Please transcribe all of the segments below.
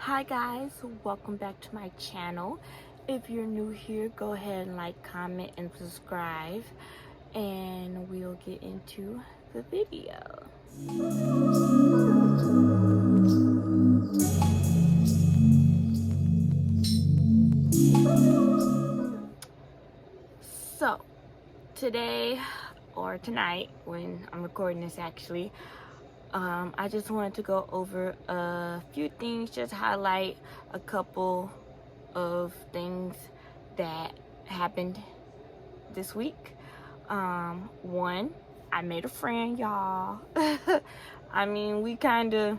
Hi guys, welcome back to my channel. If you're new here, go ahead and like, comment, and subscribe, and we'll get into the video. So today, or tonight when I'm recording this actually, I just wanted to go over a few things, just highlight a couple of things that happened this week. One, I made a friend, y'all. I mean, we kind of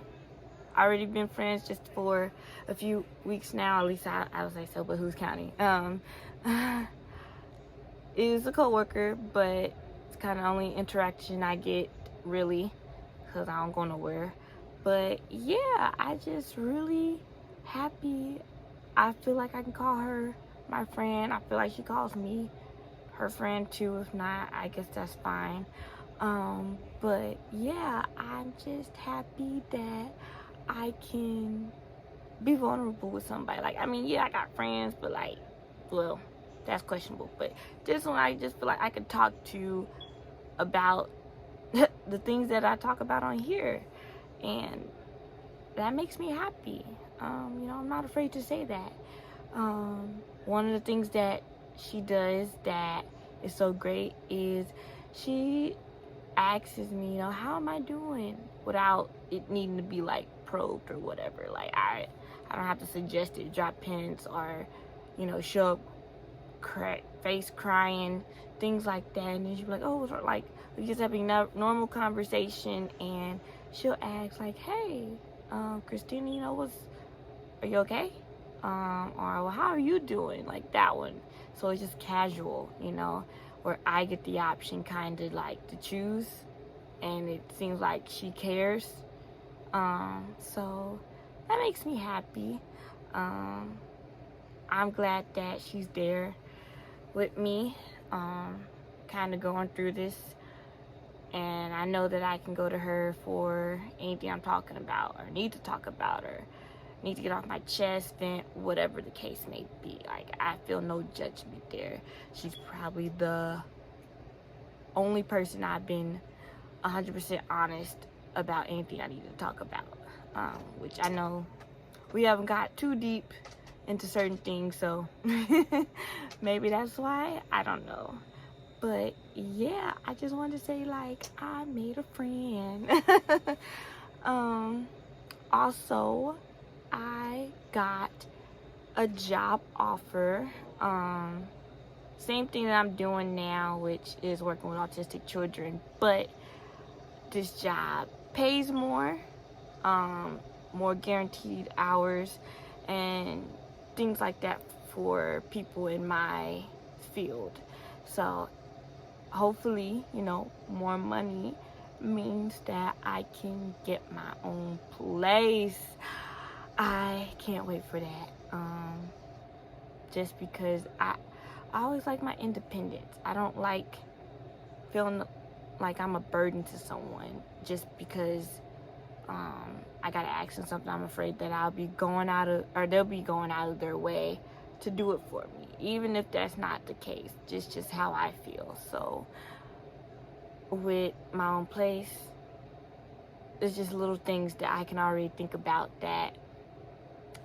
already been friends just for a few weeks now. At least I would say so, but who's counting? Is a coworker, but it's kind of only interaction I get really, because I don't go nowhere. But yeah, I just really happy. I feel like I can call her my friend. I feel like she calls me her friend too. If not, I guess that's fine. But yeah, I'm just happy that I can be vulnerable with somebody. Like, I mean, yeah, I got friends, but like, well, that's questionable. But this one, I just feel like I could talk to about the things that I talk about on here, and that makes me happy. I'm not afraid to say that. One of the things that she does that is so great is she asks me, how am I doing, without it needing to be like probed or whatever. Like, I don't have to suggest it, drop hints, or show up face crying, things like that. And then she'll be like, oh, like, we just having normal conversation, and she'll ask like, hey, Christina, are you okay? Or, well, how are you doing? Like that one. So it's just casual, where I get the option kind of like to choose, and it seems like she cares. So that makes me happy. I'm glad that she's there with me, kind of going through this, and I know that I can go to her for anything I'm talking about, or need to talk about, or need to get off my chest, vent, whatever the case may be. Like, I feel no judgment there. She's probably the only person I've been 100% honest about anything I need to talk about, which I know we haven't got too deep into certain things, so maybe that's why, I don't know. But yeah, I just wanted to say, like, I made a friend. Also, I got a job offer, same thing that I'm doing now, which is working with autistic children, but this job pays more, more guaranteed hours and things like that for people in my field. So hopefully, more money means that I can get my own place. I can't wait for that. Just because I always like my independence. I don't like feeling like I'm a burden to someone just because I gotta ask them something. I'm afraid that they'll be going out of their way to do it for me, even if that's not the case. Just how I feel. So with my own place, it's just little things that I can already think about that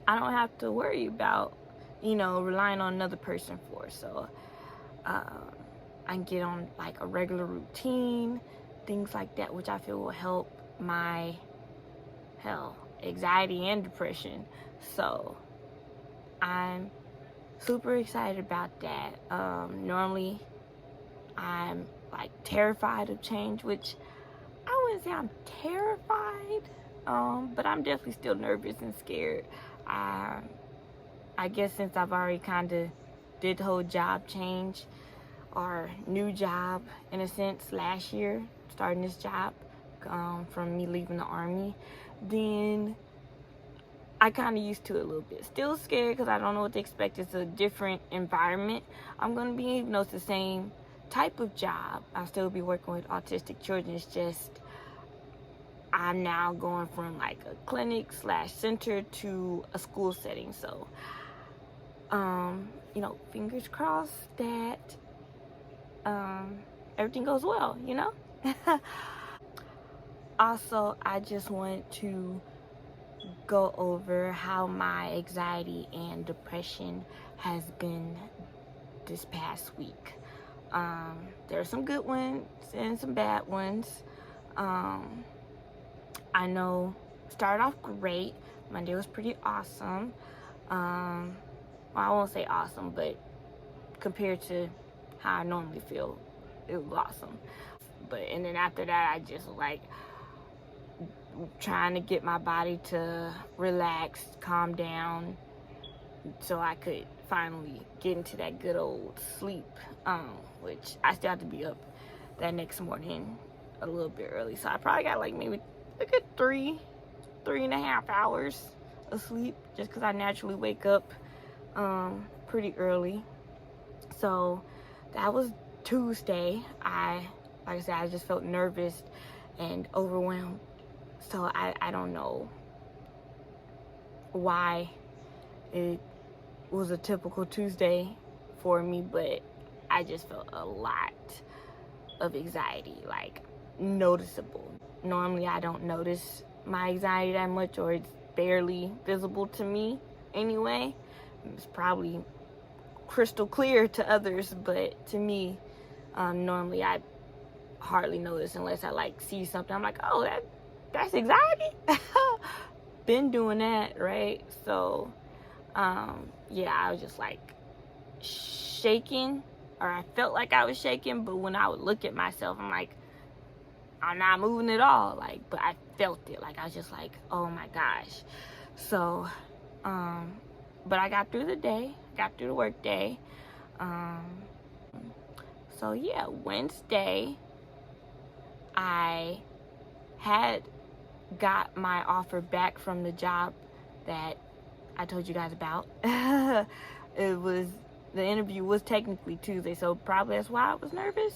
I don't have to worry about, relying on another person for. So I can get on like a regular routine, things like that, which I feel will help my anxiety and depression. So I'm super excited about that. Normally I'm like terrified of change, which I wouldn't say I'm terrified, but I'm definitely still nervous and scared. I guess since I've already kind of did the whole job change, or new job in a sense, last year, starting this job, from me leaving the Army, then I kind of used to it a little bit. Still scared because I don't know what to expect. It's a different environment I'm going to be in, even though it's the same type of job. I'll still be working with autistic children. It's just I'm now going from like a clinic / center to a school setting. So, you know, fingers crossed that everything goes well, you know? Also, I just want to go over how my anxiety and depression has been this past week. There are some good ones and some bad ones. I know started off great. Monday was pretty awesome. Well, I won't say awesome, but compared to how I normally feel, it was awesome. And then after that, I just like trying to get my body to relax, calm down, so I could finally get into that good old sleep, which I still have to be up that next morning a little bit early. So I probably got like maybe a good 3.5 hours of sleep, just because I naturally wake up pretty early. So that was Tuesday. Like I said, I just felt nervous and overwhelmed. So I don't know why it was a typical Tuesday for me, but I just felt a lot of anxiety, like noticeable. Normally I don't notice my anxiety that much, or it's barely visible to me anyway. It's probably crystal clear to others, but to me, normally I hardly notice unless I like see something. I'm like, oh, that's anxiety. Been doing that, right? So yeah, I was just like shaking, or I felt like I was shaking, but when I would look at myself, I'm like, I'm not moving at all. Like, but I felt it. Like, I was just like, oh my gosh. So but I got through the day, got through the work day. So yeah, Wednesday I had got my offer back from the job that I told you guys about. The interview was technically Tuesday, so probably that's why I was nervous.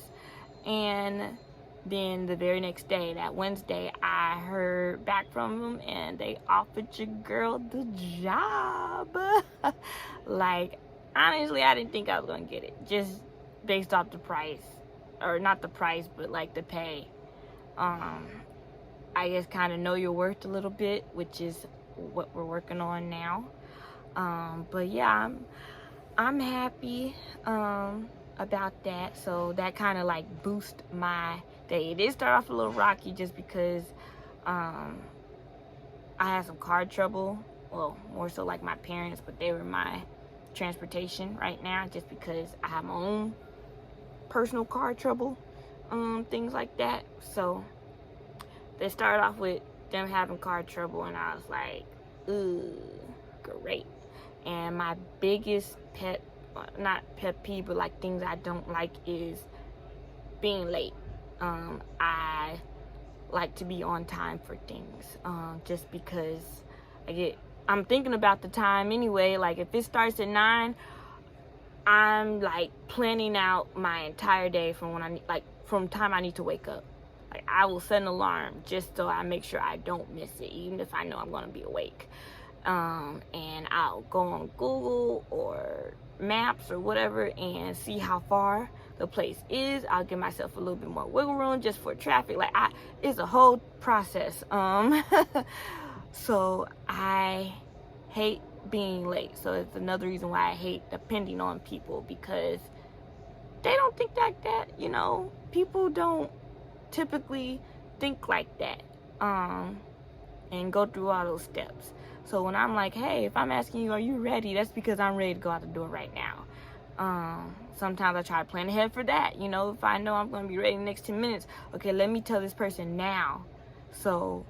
And then the very next day, that Wednesday, I heard back from them and they offered your girl the job. Like, honestly, I didn't think I was gonna get it, just based off the price, or not the price, but like the pay. I guess kind of know your worth a little bit, which is what we're working on now. But yeah, I'm happy about that. So that kind of like boost my day. It did start off a little rocky just because I had some car trouble. Well, more so like my parents, but they were my transportation right now, just because I have my own personal car trouble, things like that. So they started off with them having car trouble, and I was like, ooh, great. And my biggest not pet peeve, but like things I don't like is being late. I like to be on time for things, just because I'm thinking about the time anyway. Like, if it starts at 9, I'm like planning out my entire day from from time I need to wake up. Like, I will set an alarm just so I make sure I don't miss it, even if I know I'm going to be awake. And I'll go on Google or Maps or whatever and see how far the place is. I'll give myself a little bit more wiggle room just for traffic. Like, it's a whole process. So I hate being late. So it's another reason why I hate depending on people, because they don't think like that, you know. People don't typically think like that, and go through all those steps. So when I'm like, hey, if I'm asking you, are you ready? That's because I'm ready to go out the door right now. Sometimes I try to plan ahead for that. You know, if I know I'm going to be ready in the next 10 minutes, okay, let me tell this person now. So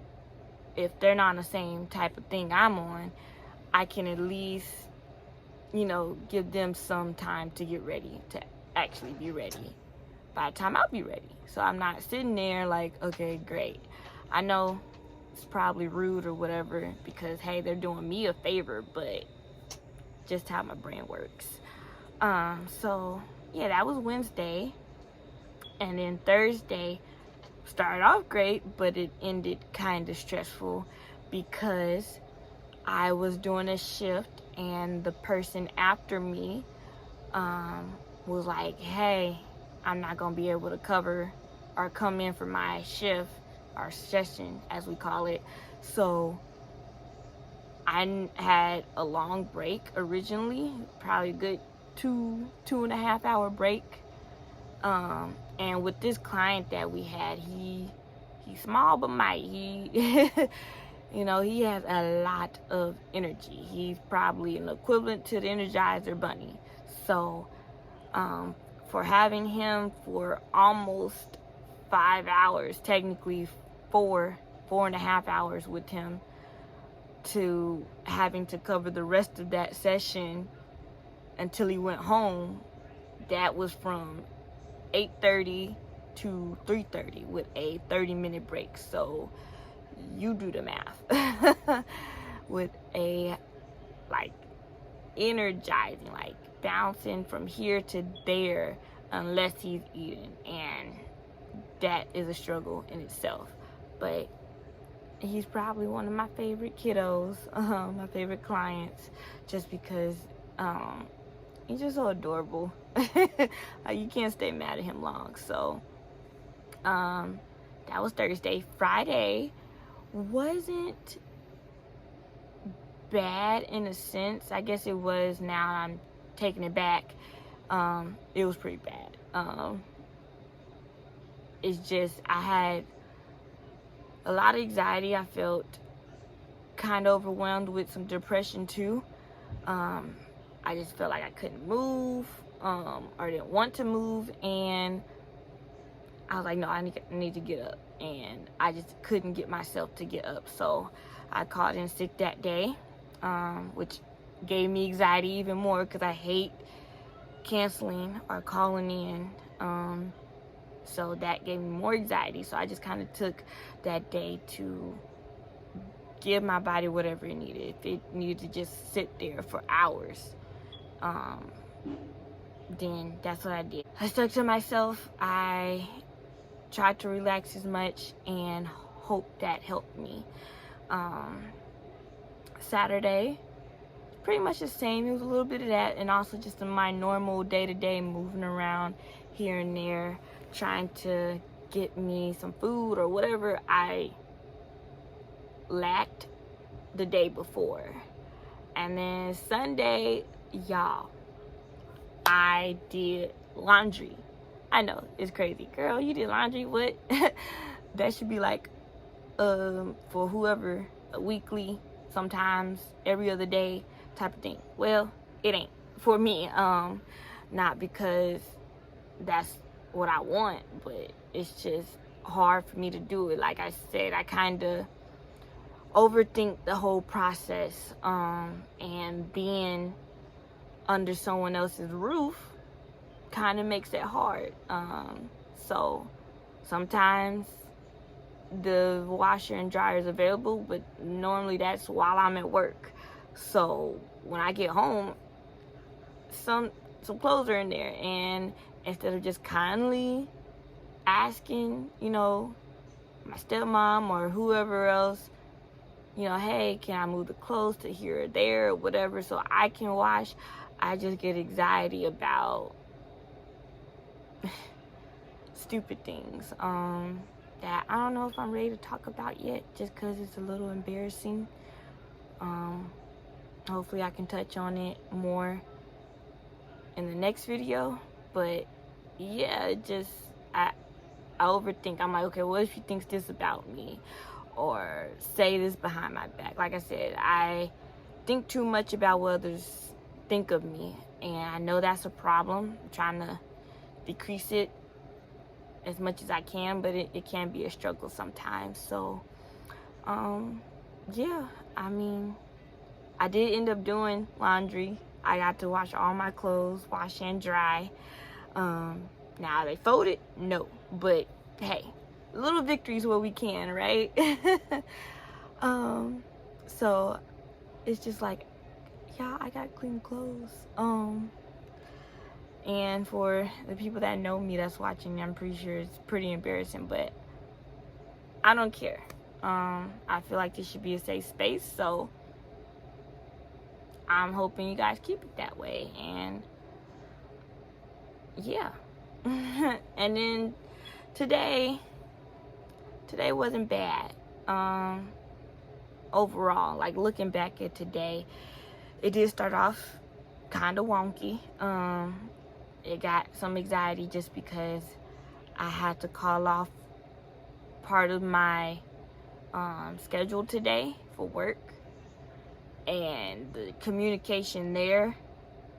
if they're not on the same type of thing I'm on, I can at least, you know, give them some time to get ready, to actually be ready by the time I'll be ready. So I'm not sitting there like, okay, great. I know it's probably rude or whatever, because hey, they're doing me a favor, but just how my brain works. So yeah, that was Wednesday. And then Thursday, started off great, but it ended kind of stressful because I was doing a shift and the person after me was like, hey, I'm not going to be able to cover or come in for my shift, our session as we call it. So I had a long break originally, probably a good 2.5 hour break. And with this client that we had, he's small but mighty. He you know, he has a lot of energy. He's probably an equivalent to the Energizer Bunny. So for having him for almost 5 hours, technically 4.5 hours with him, to having to cover the rest of that session until he went home, that was from 8:30 to 3:30 with a 30-minute break. So you do the math. With a like energizing, like bouncing from here to there unless he's eating, and that is a struggle in itself. But he's probably one of my favorite kiddos, my favorite clients, just because he's just so adorable. Like, you can't stay mad at him long. So that was Thursday. Friday wasn't bad in a sense. I guess it was. Now I'm taking it back. It was pretty bad. It's just I had a lot of anxiety. I felt kind of overwhelmed with some depression too. I just felt like I couldn't move, or didn't want to move, and I was like, no, I need to get up, and I just couldn't get myself to get up. So I called in sick that day, which gave me anxiety even more because I hate canceling or calling in. So that gave me more anxiety. So I just kind of took that day to give my body whatever it needed. If it needed to just sit there for hours, then that's what I did. I stuck to myself. I tried to relax as much and hope that helped me. Saturday, pretty much the same. It was a little bit of that, and also just in my normal day-to-day moving around here and there, trying to get me some food or whatever I lacked the day before. And then Sunday, y'all, I did laundry. I know, it's crazy. Girl, you did laundry? What? That should be like for whoever, a weekly, sometimes every other day type of thing. Well, it ain't for me. Not because that's what I want, but it's just hard for me to do it. Like I said, I kind of overthink the whole process, and being under someone else's roof kind of makes it hard. So sometimes the washer and dryer is available, but normally that's while I'm at work. So when I get home, some clothes are in there, and instead of just kindly asking, you know, my stepmom or whoever else, you know, hey, can I move the clothes to here or there or whatever so I can wash, I just get anxiety about stupid things that I don't know if I'm ready to talk about yet, just because it's a little embarrassing. Hopefully I can touch on it more in the next video. But yeah, it just I overthink. I'm like, okay, what if she thinks this about me, or say this behind my back? Like I said, I think too much about what others think of me, and I know that's a problem. I'm trying to decrease it as much as I can, but it can be a struggle sometimes. So yeah, I mean, I did end up doing laundry. I got to wash all my clothes, wash and dry. Now they folded? No, but hey, little victories where we can, right? So it's just like, yeah, I got clean clothes. And for the people that know me that's watching, I'm pretty sure it's pretty embarrassing, but I don't care. I feel like this should be a safe space, so I'm hoping you guys keep it that way. And yeah. And then today wasn't bad. Overall, like looking back at today, it did start off kind of wonky. It got some anxiety just because I had to call off part of my schedule today for work, and the communication there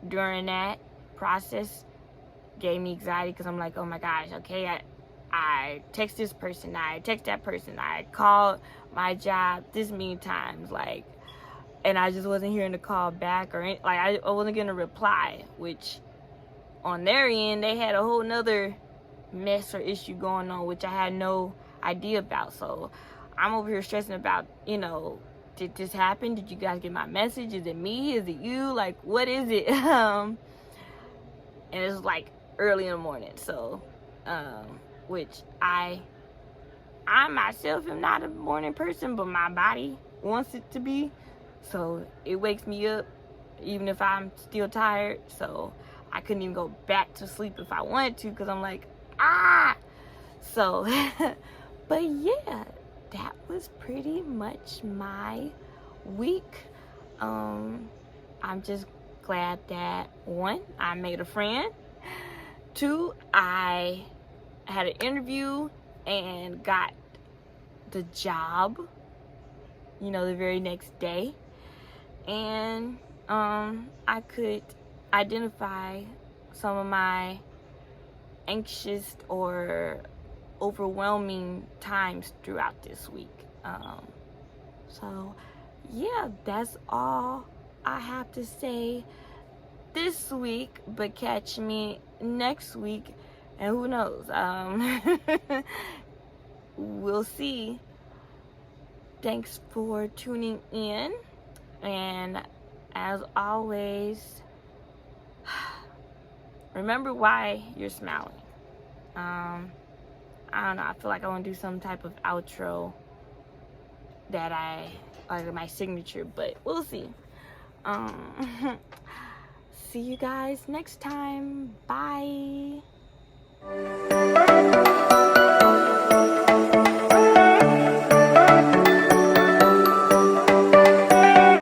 during that process gave me anxiety because I'm like, oh my gosh, okay, I text this person, I text that person, I called my job this many times, like, and I just wasn't hearing the call back, or like I wasn't gonna reply, which on their end they had a whole nother mess or issue going on, which I had no idea about. So I'm over here stressing about, did this happen? Did you guys get my message? Is it me? Is it you? Like, what is it? And it's like early in the morning, so which I myself am not a morning person, but my body wants it to be, so it wakes me up even if I'm still tired. So I couldn't even go back to sleep if I wanted to, because I'm like, so but yeah, that was pretty much my week. I'm just glad that, one, I made a friend. Two, I had an interview and got the job, the very next day. And I could identify some of my anxious or overwhelming times throughout this week. So yeah, that's all I have to say this week, but catch me next week, and who knows, we'll see. Thanks for tuning in, and as always, remember why you're smiling. I don't know, I feel like I want to do some type of outro that like my signature, but we'll see. See you guys next time. Bye.